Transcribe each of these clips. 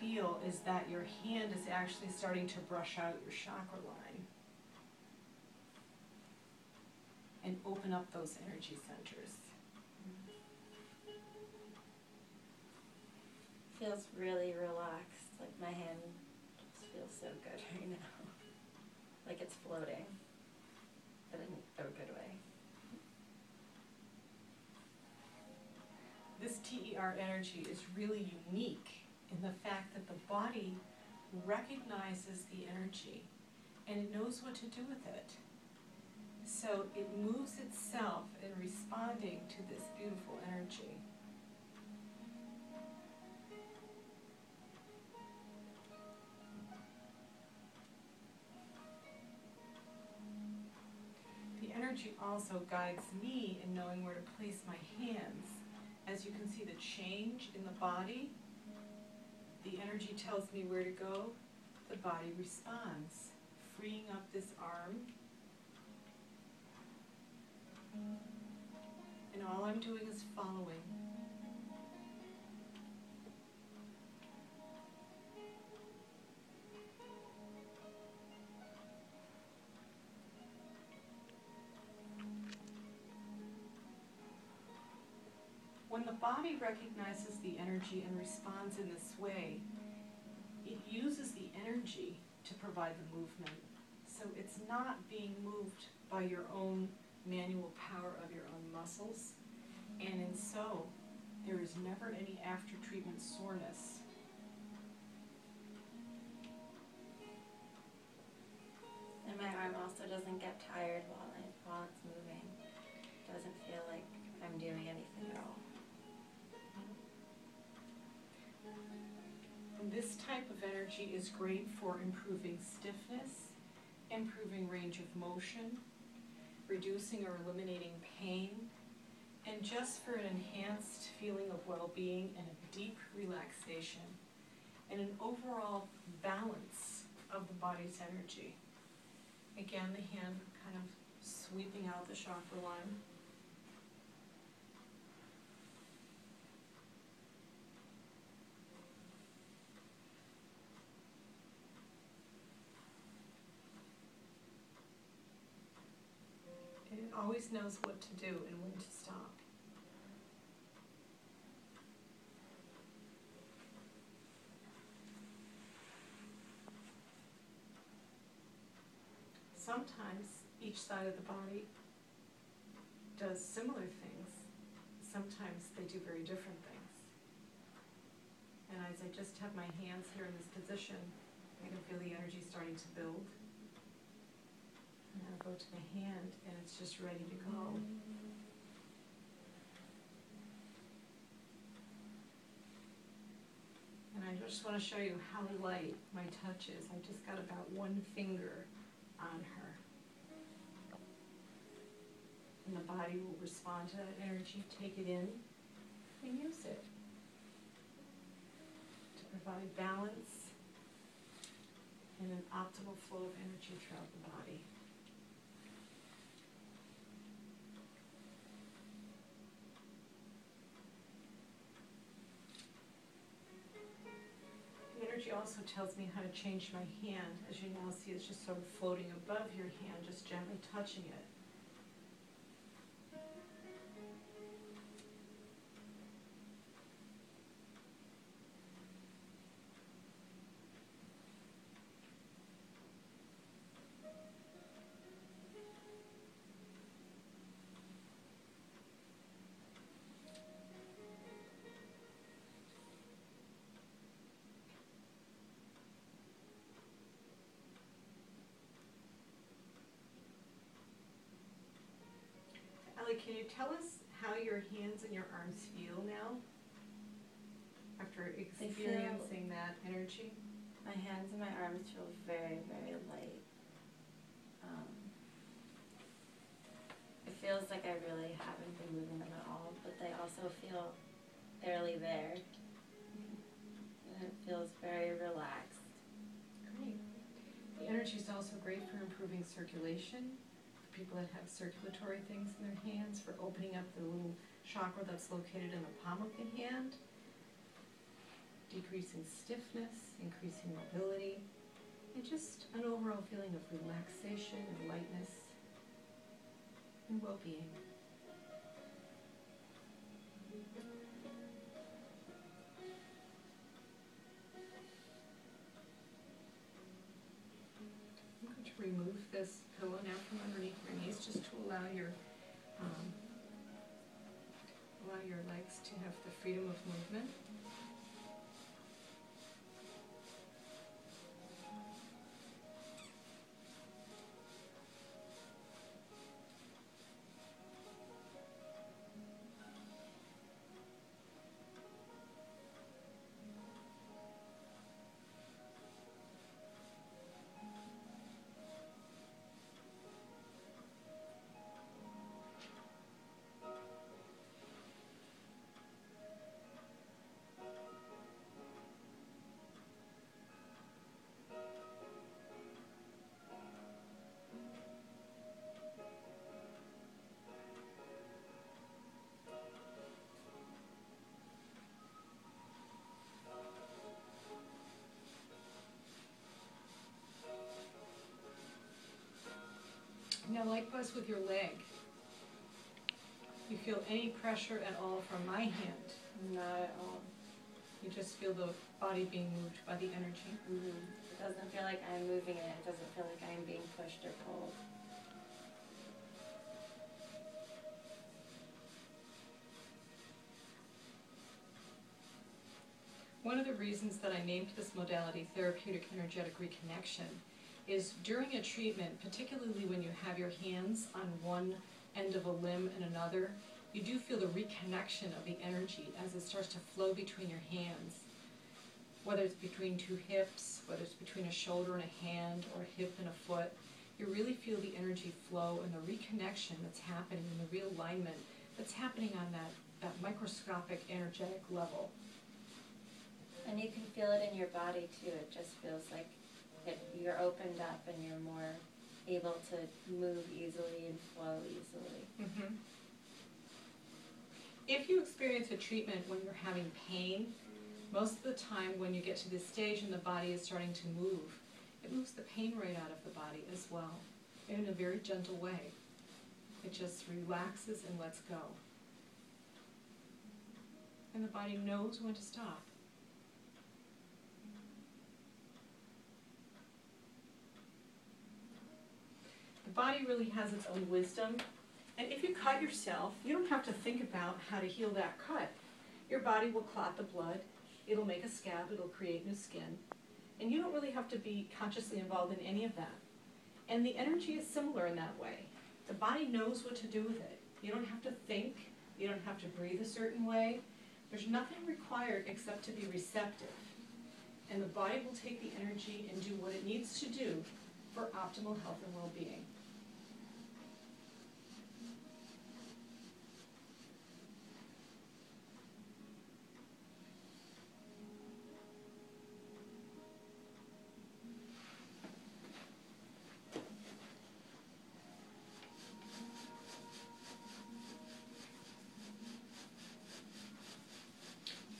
feel is that your hand is actually starting to brush out your chakra line and open up those energy centers. Feels really relaxed, like my hand just feels so good right now. Like it's floating, but in a good way. This TER energy is really unique in the fact that the body recognizes the energy and it knows what to do with it. So it moves itself in responding to this beautiful energy. The energy also guides me in knowing where to place my hands. As you can see the change in the body, the energy tells me where to go, the body responds, freeing up this arm. And all I'm doing is following. When the body recognizes the energy and responds in this way, it uses the energy to provide the movement. So it's not being moved by your own manual power of your own muscles, and in so, there is never any after-treatment soreness. And my arm also doesn't get tired while it's moving. It doesn't feel like I'm doing anything at all. And this type of energy is great for improving stiffness, improving range of motion, reducing or eliminating pain, and just for an enhanced feeling of well-being and a deep relaxation, and an overall balance of the body's energy. Again, the hand kind of sweeping out the chakra line. And it always knows what to do and when to stop. Sometimes each side of the body does similar things. Sometimes they do very different things. And as I just have my hands here in this position, I can feel the energy starting to build. And I'll go to the hand and it's just ready to go. And I just want to show you how light my touch is. I just got about one finger on her. And the body will respond to that energy, take it in, and use it to provide balance and an optimal flow of energy throughout the body. The energy also tells me how to change my hand. As you now see, it's just sort of floating above your hand, just gently touching it. Ellie, can you tell us how your hands and your arms feel now after experiencing that energy? My hands and my arms feel very, very light. It feels like I really haven't been moving them at all, but they also feel barely there. And it feels very relaxed. Great. The energy is also great for improving circulation. People that have circulatory things in their hands, for opening up the little chakra that's located in the palm of the hand, decreasing stiffness, increasing mobility, and just an overall feeling of relaxation and lightness and well-being. I'm going to remove this pillow now from underneath your knees just to allow your legs to have the freedom of movement. Now likewise with your leg. You feel any pressure at all from my hand? Not at all. You just feel the body being moved by the energy? Mm-hmm. It doesn't feel like I'm moving it. It doesn't feel like I'm being pushed or pulled. One of the reasons that I named this modality Therapeutic Energetic Reconnection is during a treatment, particularly when you have your hands on one end of a limb and another, you do feel the reconnection of the energy as it starts to flow between your hands. Whether it's between two hips, whether it's between a shoulder and a hand, or a hip and a foot, you really feel the energy flow and the reconnection that's happening and the realignment that's happening on that microscopic energetic level. And you can feel it in your body too. It just feels like you're opened up and you're more able to move easily and flow easily. Mm-hmm. If you experience a treatment when you're having pain, most of the time when you get to this stage and the body is starting to move, it moves the pain right out of the body as well, in a very gentle way. It just relaxes and lets go. And the body knows when to stop. The body really has its own wisdom. And if you cut yourself, you don't have to think about how to heal that cut. Your body will clot the blood. It'll make a scab. It'll create new skin. And you don't really have to be consciously involved in any of that. And the energy is similar in that way. The body knows what to do with it. You don't have to think. You don't have to breathe a certain way. There's nothing required except to be receptive. And the body will take the energy and do what it needs to do for optimal health and well-being.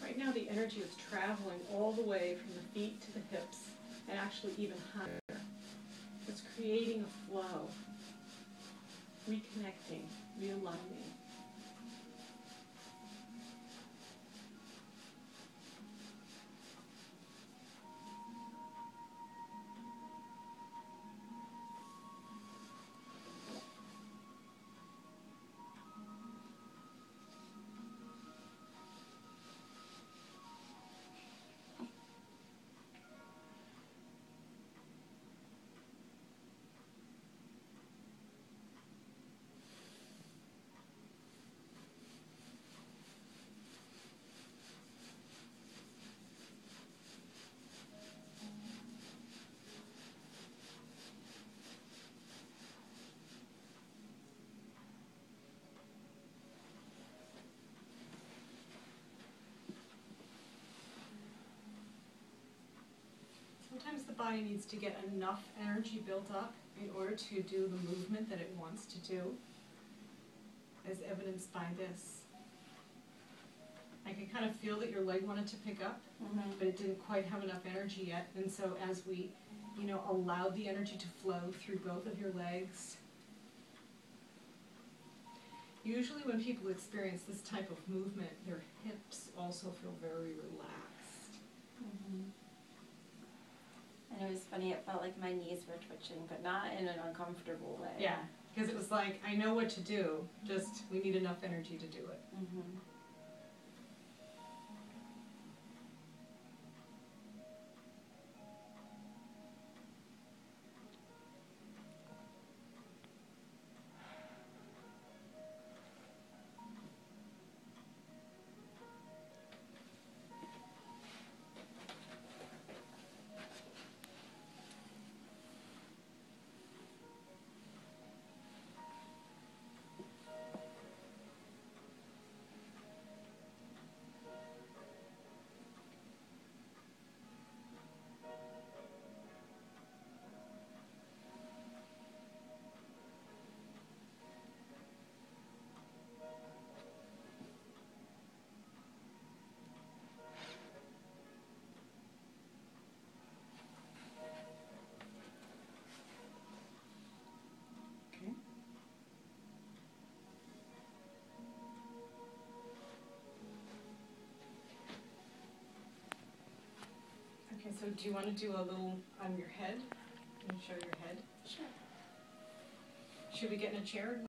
Right now the energy is traveling all the way from the feet to the hips, and actually even higher. It's creating a flow, reconnecting, realigning. Sometimes the body needs to get enough energy built up in order to do the movement that it wants to do, as evidenced by this. I could kind of feel that your leg wanted to pick up, but it didn't quite have enough energy yet. And so as we, allowed the energy to flow through both of your legs. Usually when people experience this type of movement, their hips also feel very relaxed. And it was funny, it felt like my knees were twitching, but not in an uncomfortable way. Yeah, because it was like, I know what to do, just we need enough energy to do it. Okay, so do you want to do a little on your head? Can you show your head? Sure. Should we get in a chair?